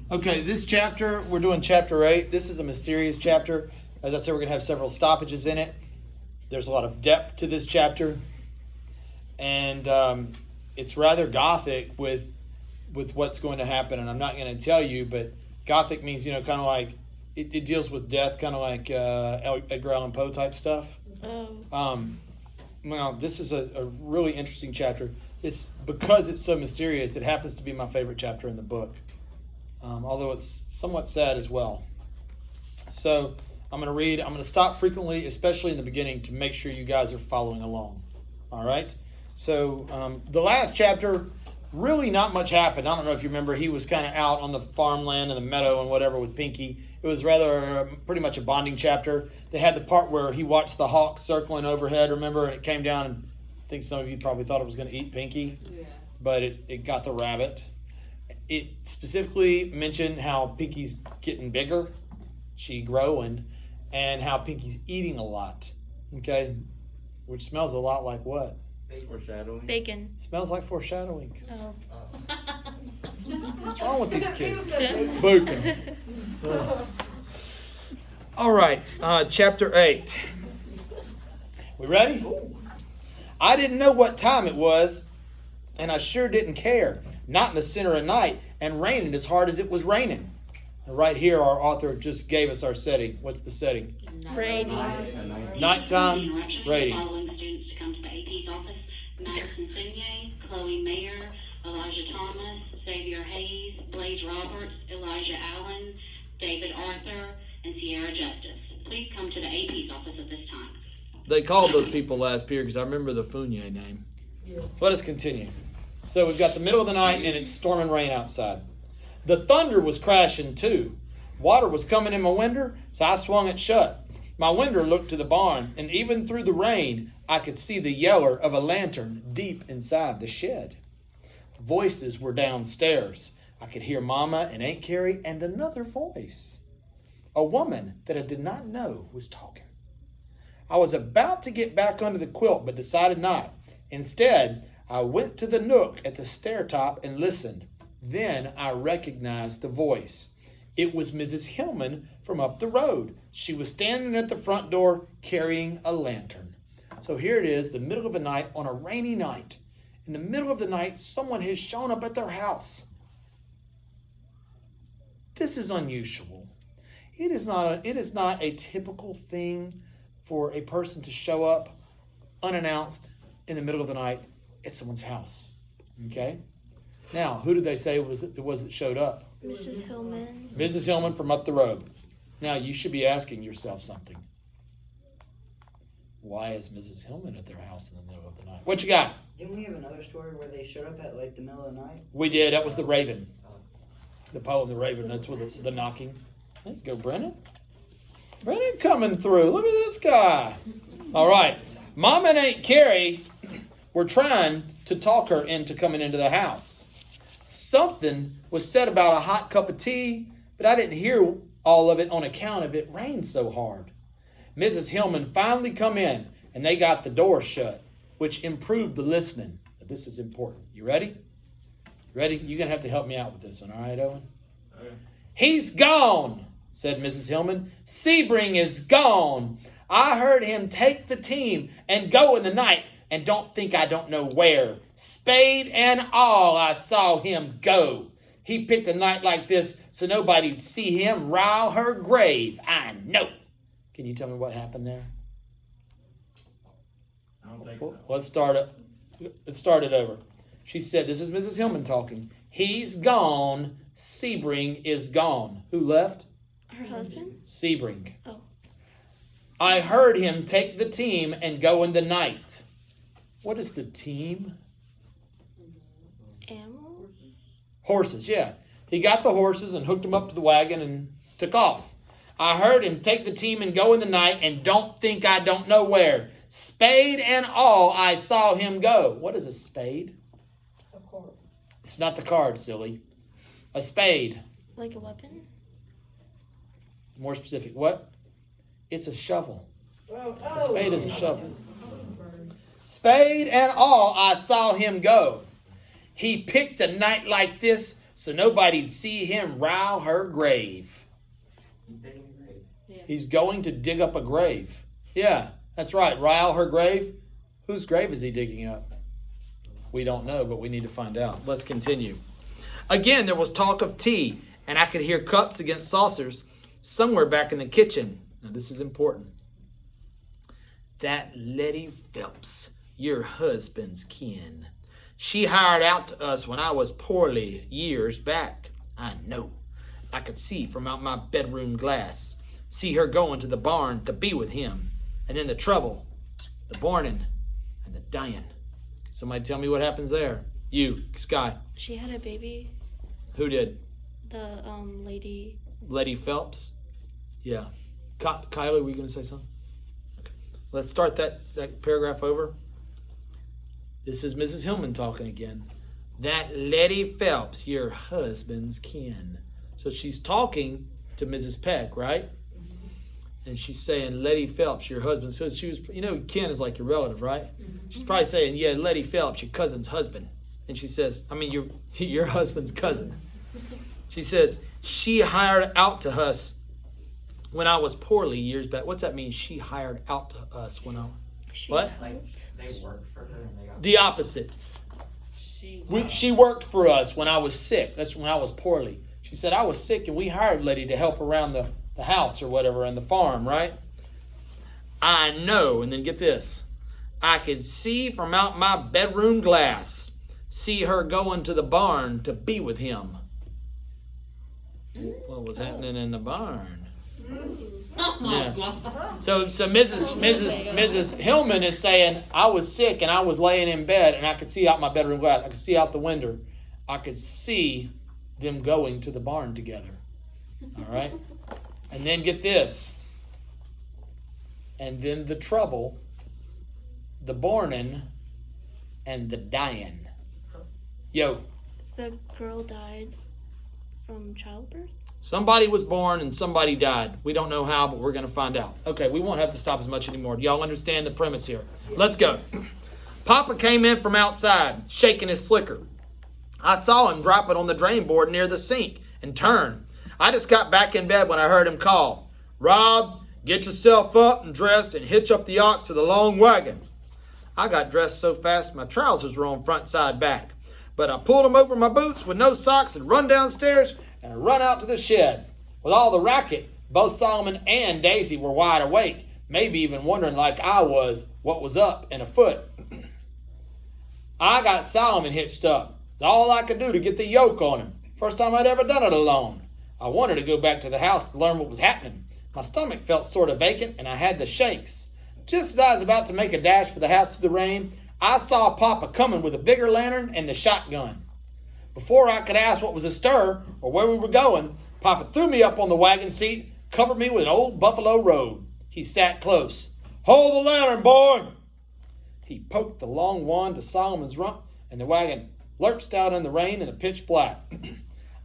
Okay, this chapter, we're doing chapter 8. This is a mysterious chapter. As I said, we're going to have several stoppages in it. There's a lot of depth to this chapter. And it's rather gothic with what's going to happen. And I'm not going to tell you, but gothic means, kind of like, it deals with death, kind of like Edgar Allan Poe type stuff. Well, this is a really interesting chapter. It's because it's so mysterious, it happens to be my favorite chapter in the book. Although it's somewhat sad as well. So I'm going to read. I'm going to stop frequently, especially in the beginning, to make sure you guys are following along. All right? So the last chapter, really not much happened. I don't know if you remember. He was kind of out on the farmland and the meadow and whatever with Pinky. It was rather pretty much a bonding chapter. They had the part where he watched the hawk circling overhead, remember? And it came down, and I think some of you probably thought it was going to eat Pinky. Yeah. But it got the rabbit. It specifically mentioned how Pinky's getting bigger, she growing, and how Pinky's eating a lot. Okay? Which smells a lot like what? Foreshadowing. Bacon. Smells like foreshadowing. Oh. What's wrong with these kids? Bacon. All right, chapter 8. We ready? I didn't know what time it was, and I sure didn't care. Not in the center of night, and raining as hard as it was raining. And right here, our author just gave us our setting. What's the setting? Rain. Nighttime rating. Following students to come to the AP's office: Madison Sunier, Chloe Mayer, Elijah Thomas, Xavier Hayes, Blaze Roberts, Elijah Allen, David Arthur, and Sierra Justice. Please come to the AP's office at this time. They called those people last period because I remember the Fournier name. Yeah. Let us continue. So we've got the middle of the night and it's storming rain outside. The thunder was crashing too. Water was coming in my window, so I swung it shut. My window looked to the barn, and even through the rain, I could see the yeller of a lantern deep inside the shed. Voices were downstairs. I could hear Mama and Aunt Carrie and another voice. A woman that I did not know was talking. I was about to get back under the quilt, but decided not. Instead, I went to the nook at the stair top and listened. Then I recognized the voice. It was Mrs. Hillman from up the road. She was standing at the front door carrying a lantern. So here it is, the middle of the night on a rainy night. In the middle of the night, someone has shown up at their house. This is unusual. It is not a typical thing for a person to show up unannounced in the middle of the night at someone's house. Okay? Now, who did they say it was that showed up? Mrs. Hillman. Mrs. Hillman from up the road. Now, you should be asking yourself something. Why is Mrs. Hillman at their house in the middle of the night? What you got? Didn't we have another story where they showed up at the middle of the night? We did. That was the Raven. The poem, The Raven. That's with the knocking. There you go, Brennan. Brennan coming through. Look at this guy. All right. Mom and Aunt Carrie were trying to talk her into coming into the house. Something was said about a hot cup of tea, but I didn't hear all of it on account of it rained so hard. Mrs. Hillman finally come in, and they got the door shut, which improved the listening. This is important. You ready? Ready? You're going to have to help me out with this one, all right, Owen? Okay. He's gone, said Mrs. Hillman. Sebring is gone. I heard him take the team and go in the night, and don't think I don't know where. Spade and all, I saw him go. He picked a night like this so nobody'd see him row her grave. I know. Can you tell me what happened there? I don't think so. Let's start it over. She said, this is Mrs. Hillman talking. He's gone. Sebring is gone. Who left? Her husband? Sebring. Oh. I heard him take the team and go in the night. What is the team? Animals? Horses, yeah. He got the horses and hooked them up to the wagon and took off. I heard him take the team and go in the night, and don't think I don't know where. Spade and all, I saw him go. What is a spade? A card. It's not the card, silly. A spade. Like a weapon? More specific. What? It's a shovel. Oh. A spade is a shovel. Spade and all, I saw him go. He picked a night like this so nobody'd see him row her grave. He's going to dig up a grave. Yeah, that's right. Row her grave. Whose grave is he digging up? We don't know, but we need to find out. Let's continue. Again, there was talk of tea, and I could hear cups against saucers somewhere back in the kitchen. Now, this is important. That Letty Phelps, your husband's kin. She hired out to us when I was poorly years back. I know. I could see from out my bedroom glass. See her going to the barn to be with him. And then the trouble, the borning, and the dying. Somebody tell me what happens there. You, Sky. She had a baby. Who did? The lady. Letty Phelps? Yeah. Kylie, were you going to say something? Okay. Let's start that paragraph over. This is Mrs. Hillman talking again. That Letty Phelps, your husband's kin. So she's talking to Mrs. Peck, right? And she's saying, Letty Phelps, your husband. So she was, kin is like your relative, right? She's probably saying, yeah, Letty Phelps, your cousin's husband. And she says, your husband's cousin. She says, she hired out to us when I was poorly years back. What's that mean? She hired out to us when I... What? Like they worked for her and they got... The opposite. She worked for us when I was sick. That's when I was poorly. She said, I was sick and we hired Letty to help around the house or whatever and the farm, right? I know, and then get this. I could see from out my bedroom glass, see her going to the barn to be with him. What was happening in the barn? Yeah. So Mrs. Hillman is saying, I was sick and I was laying in bed and I could see out my bedroom glass. I could see out the window. I could see them going to the barn together. All right? And then get this. And then the trouble, the borning, and the dying. Yo. The girl died from childbirth? Somebody was born and somebody died. We don't know how, but we're going to find out. Okay, we won't have to stop as much anymore. Do y'all understand the premise here? Let's go. Papa came in from outside, shaking his slicker. I saw him drop it on the drain board near the sink and turn. I just got back in bed when I heard him call, Rob, get yourself up and dressed and hitch up the ox to the long wagon. I got dressed so fast my trousers were on front side back. But I pulled them over my boots with no socks and run downstairs and run out to the shed. With all the racket, both Solomon and Daisy were wide awake, maybe even wondering like I was what was up and afoot. I got Solomon hitched up. It's all I could do to get the yoke on him. First time I'd ever done it alone. I wanted to go back to the house to learn what was happening. My stomach felt sort of vacant and I had the shakes. Just as I was about to make a dash for the house through the rain, I saw Papa coming with a bigger lantern and the shotgun. Before I could ask what was astir or where we were going, Papa threw me up on the wagon seat, covered me with an old buffalo robe. He sat close. Hold the lantern, boy! He poked the long wand to Solomon's rump, and the wagon lurched out in the rain and the pitch black.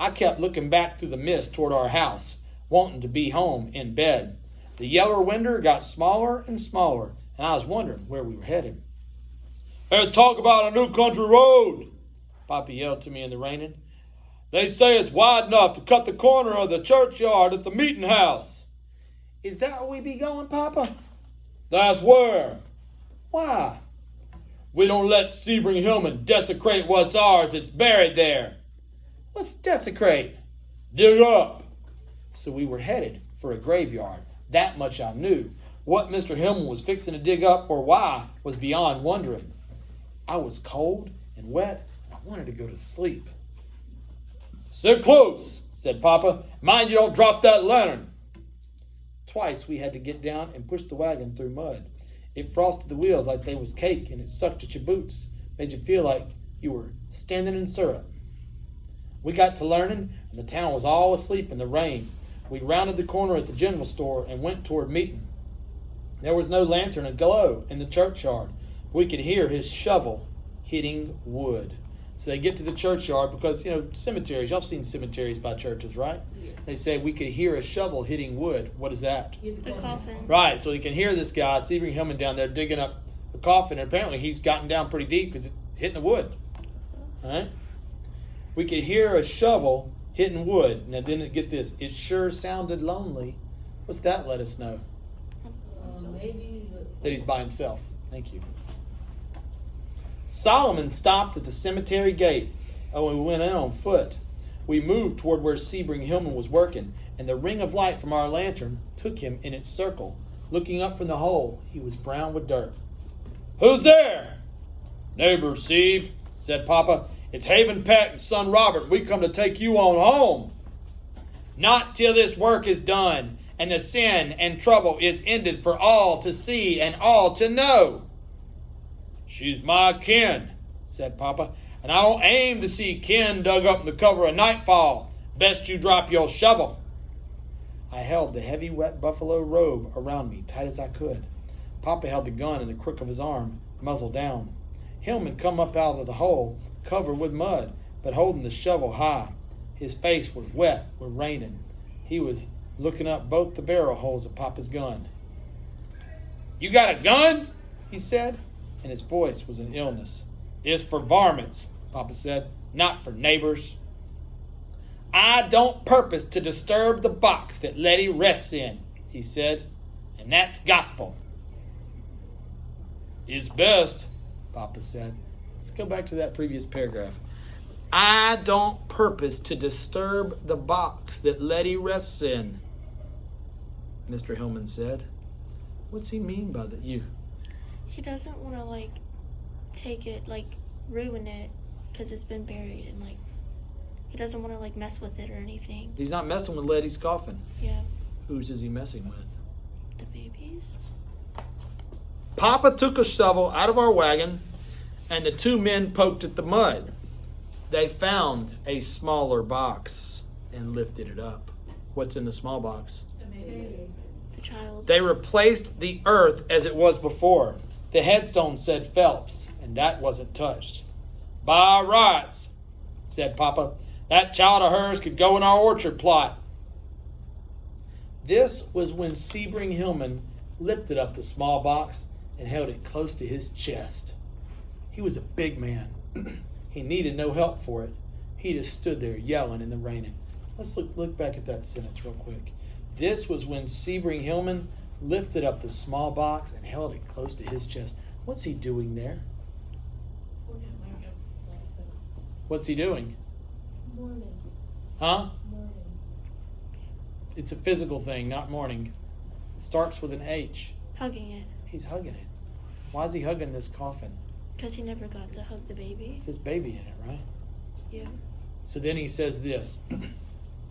I kept looking back through the mist toward our house, wanting to be home in bed. The yeller winder got smaller and smaller, and I was wondering where we were headed. There's talk about a new country road, Papa yelled to me in the raining. They say it's wide enough to cut the corner of the churchyard at the meeting house. Is that where we be going, Papa? That's where. Why? We don't let Sebring Hillman desecrate what's ours. It's buried there. What's desecrate? Dig up. So we were headed for a graveyard. That much I knew. What Mr. Hillman was fixing to dig up or why was beyond wondering. I was cold and wet and I wanted to go to sleep. Sit close, said Papa. Mind you don't drop that lantern. Twice we had to get down and push the wagon through mud. It frosted the wheels like they was cake and it sucked at your boots. Made you feel like you were standing in syrup. We got to learning and the town was all asleep in the rain. We rounded the corner at the general store and went toward meeting. There was no lantern aglow in the churchyard. We could hear his shovel hitting wood. So they get to the churchyard because, cemeteries, y'all seen cemeteries by churches, right? Yeah. They say we could hear a shovel hitting wood. What is that? The coffin. Right, so you can hear this guy, Sebring Hillman, down there digging up the coffin. And apparently he's gotten down pretty deep because it's hitting the wood. All right? We could hear a shovel hitting wood. Now, didn't get this. It sure sounded lonely. What's that let us know? Maybe. That he's by himself. Thank you. Solomon stopped at the cemetery gate. Oh, and we went in on foot. We moved toward where Sebring Hillman was working, and the ring of light from our lantern took him in its circle. Looking up from the hole, he was brown with dirt. "Who's there?" "Neighbor Sebe," said Papa. "It's Haven Peck and son Robert. We come to take you on home." "Not till this work is done, and the sin and trouble is ended for all to see and all to know." "She's my kin," said Papa, "and I don't aim to see kin dug up in the cover of nightfall. Best you drop your shovel." I held the heavy, wet buffalo robe around me tight as I could. Papa held the gun in the crook of his arm, muzzle down. Hillman come up out of the hole, covered with mud, but holding the shovel high. His face was wet with raining. He was looking up both the barrel holes of Papa's gun. "You got a gun?" he said, and his voice was an illness. "It's for varmints," Papa said, "not for neighbors." "I don't purpose to disturb the box that Letty rests in," he said, "and that's gospel." "It's best," Papa said. Let's go back to that previous paragraph. "I don't purpose to disturb the box that Letty rests in," Mr. Hillman said. What's he mean by that? He doesn't want to, like, take it, like, ruin it, because it's been buried, and, like, he doesn't want to, like, mess with it or anything. He's not messing with Letty's coffin. Yeah. Whose is he messing with? The babies? Papa took a shovel out of our wagon, and the two men poked at the mud. They found a smaller box and lifted it up. What's in the small box? The child. They replaced the earth as it was before. The headstone said Phelps, and that wasn't touched. "By rights," said Papa, "that child of hers could go in our orchard plot." This was when Sebring Hillman lifted up the small box and held it close to his chest. He was a big man. He needed no help for it. He just stood there yelling in the raining. Let's look back at that sentence real quick. This was when Sebring Hillman lifted up the small box and held it close to his chest. What's he doing there? What's he doing? Morning. Huh? Morning. It's a physical thing, not mourning. It starts with an H. Hugging it. He's hugging it. Why is he hugging this coffin? Because he never got to hug the baby. It's his baby in it, right? Yeah. So then he says this.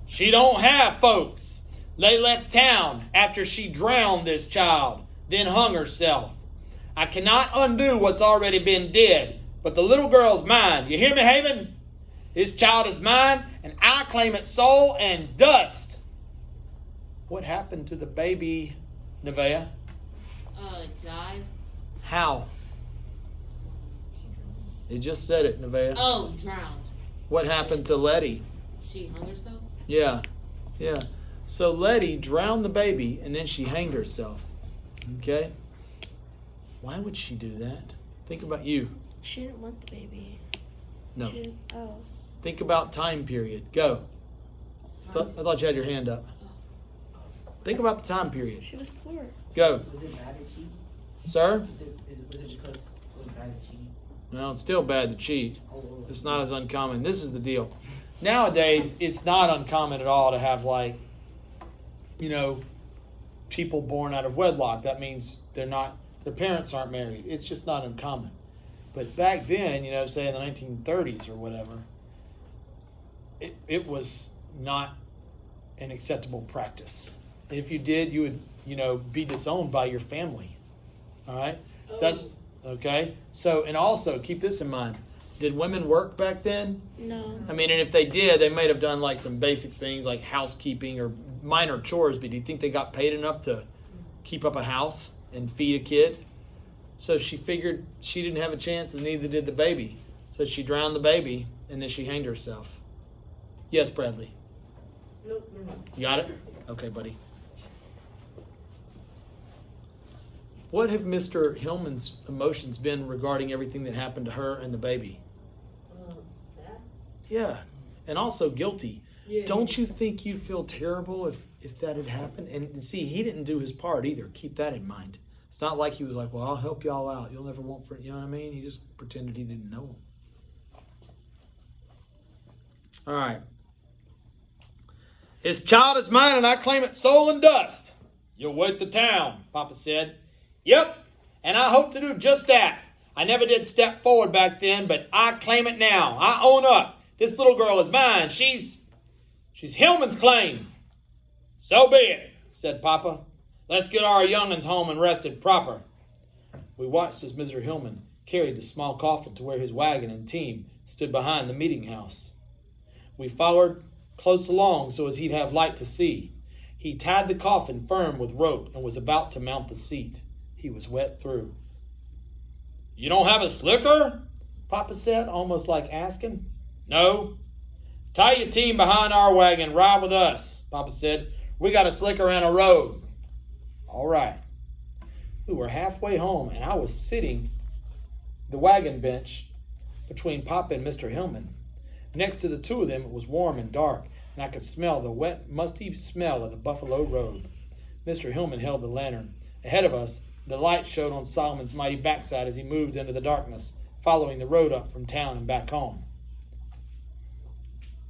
"She don't have folks. They left town after she drowned this child, then hung herself. I cannot undo what's already been did, but the little girl's mine. You hear me, Haven? This child is mine, and I claim its soul and dust." What happened to the baby, Nevaeh? Died. How? It just said it, Nevaeh. Oh, drowned. What happened to Letty? She hung herself? Yeah. So Letty drowned the baby and then she hanged herself. Okay? Why would she do that? Think about you. She didn't want the baby. No. She didn't, oh. Think about time period. Go. I thought you had your hand up. Think about the time period. She was poor. Go. Was it bad to cheat? Sir? Was it because it was bad to cheat? No, it's still bad to cheat. Oh, It's not as uncommon. This is the deal. Nowadays, it's not uncommon at all to have, like, people born out of wedlock. That means their parents aren't married. It's just not uncommon. But back then, say in the 1930s or whatever, it was not an acceptable practice. And if you did, you would, be disowned by your family. All right? So that's okay. So, and also keep this in mind. Did women work back then? No. I mean, and if they did, they might have done like some basic things like housekeeping or minor chores, but do you think they got paid enough to keep up a house and feed a kid? So she figured she didn't have a chance, and neither did the baby. So she drowned the baby, and then she hanged herself. Yes, Bradley? Nope, never mind. You got it? Okay, buddy. What have Mr. Hillman's emotions been regarding everything that happened to her and the baby? Sad. Yeah, and also guilty. Yeah. Don't you think you'd feel terrible if that had happened? And see, he didn't do his part either. Keep that in mind. It's not like he was like, well, I'll help y'all out. You'll never want for, you know what I mean? He just pretended he didn't know him. All right. His child is mine and I claim it soul and dust. You'll wait the town, Papa said. Yep, and I hope to do just that. I never did step forward back then, but I claim it now. I own up. This little girl is mine. She's Hillman's claim. So be it, said Papa. Let's get our young'uns home and rested proper. We watched as Mr. Hillman carried the small coffin to where his wagon and team stood behind the meeting house. We followed close along so as he'd have light to see. He tied the coffin firm with rope and was about to mount the seat. He was wet through. You don't have a slicker? Papa said, almost like asking. No. Tie your team behind our wagon, ride with us, Papa said. We got a slicker and a road. All right. We were halfway home, and I was sitting the wagon bench between Papa and Mr. Hillman. Next to the two of them, it was warm and dark, and I could smell the wet, musty smell of the buffalo robe. Mr. Hillman held the lantern. Ahead of us, the light showed on Solomon's mighty backside as he moved into the darkness, following the road up from town and back home.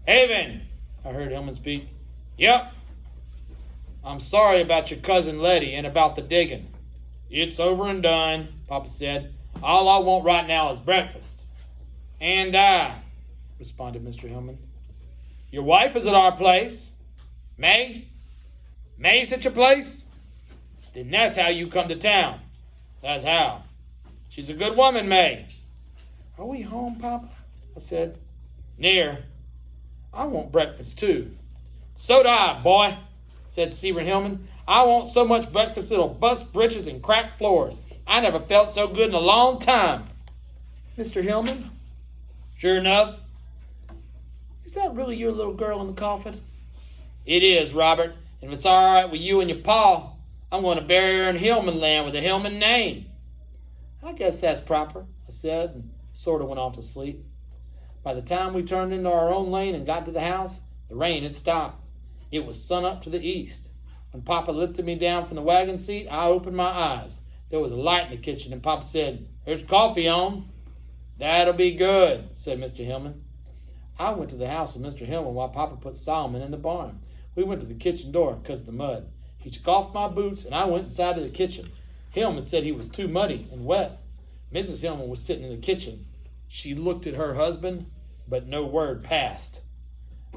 Haven, I heard Hillman speak. Yep. I'm sorry about your cousin Letty and about the digging. It's over and done, Papa said. All I want right now is breakfast. And I, responded Mr. Hillman. Your wife is at our place. May? May's at your place? Then that's how you come to town. That's how. She's a good woman, May. Are we home, Papa? I said. Near. I want breakfast, too. So do I, boy, said Seaver Hillman. I want so much breakfast it'll bust britches and crack floors. I never felt so good in a long time. Mr. Hillman? Sure enough. Is that really your little girl in the coffin? It is, Robert. And if it's all right with you and your pa, I'm going to bury her in Hillman land with a Hillman name. I guess that's proper, I said, and sort of went off to sleep. By the time we turned into our own lane and got to the house, the rain had stopped. It was sun up to the east. When Papa lifted me down from the wagon seat, I opened my eyes. There was a light in the kitchen, and Papa said, There's coffee on. That'll be good, said Mr. Hillman. I went to the house with Mr. Hillman while Papa put Solomon in the barn. We went to the kitchen door because of the mud. He took off my boots, and I went inside to the kitchen. Hillman said he was too muddy and wet. Mrs. Hillman was sitting in the kitchen. She looked at her husband, but no word passed.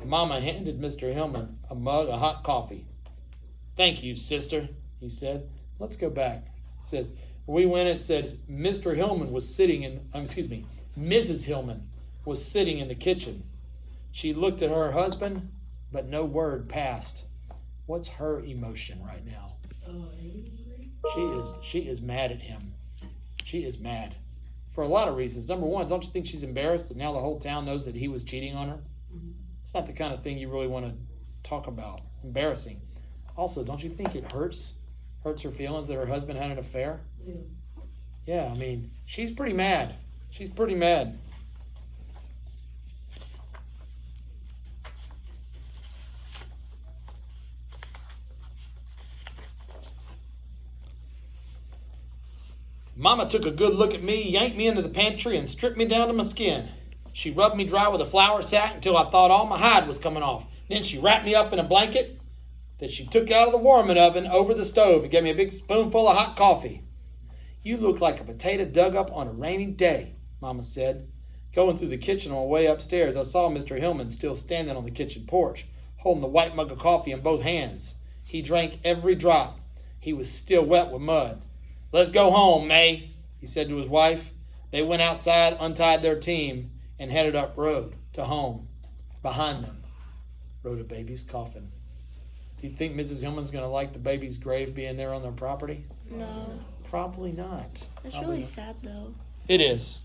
Mama handed Mr. Hillman a mug of hot coffee. Thank you, sister, he said. Let's go back. It says, we went and said Mr. Hillman was sitting in, Mrs. Hillman was sitting in the kitchen. She looked at her husband, but no word passed. What's her emotion right now? She is mad at him. She is mad. For a lot of reasons. Number one, don't you think she's embarrassed that now the whole town knows that he was cheating on her? It's not the kind of thing you really want to talk about. It's embarrassing. Also, don't you think it hurts her feelings that her husband had an affair? Yeah, I mean, she's pretty mad. She's pretty mad. Mama took a good look at me, yanked me into the pantry, and stripped me down to my skin. She rubbed me dry with a flour sack until I thought all my hide was coming off. Then she wrapped me up in a blanket that she took out of the warming oven over the stove and gave me a big spoonful of hot coffee. You look like a potato dug up on a rainy day, Mama said. Going through the kitchen on my way upstairs, I saw Mr. Hillman still standing on the kitchen porch, holding the white mug of coffee in both hands. He drank every drop. He was still wet with mud. Let's go home, May, he said to his wife. They went outside, untied their team, and headed up road to home. Behind them rode a baby's coffin. Do you think Mrs. Hillman's going to like the baby's grave being there on their property? No. Probably not. That's Probably really not. sad, though. It is.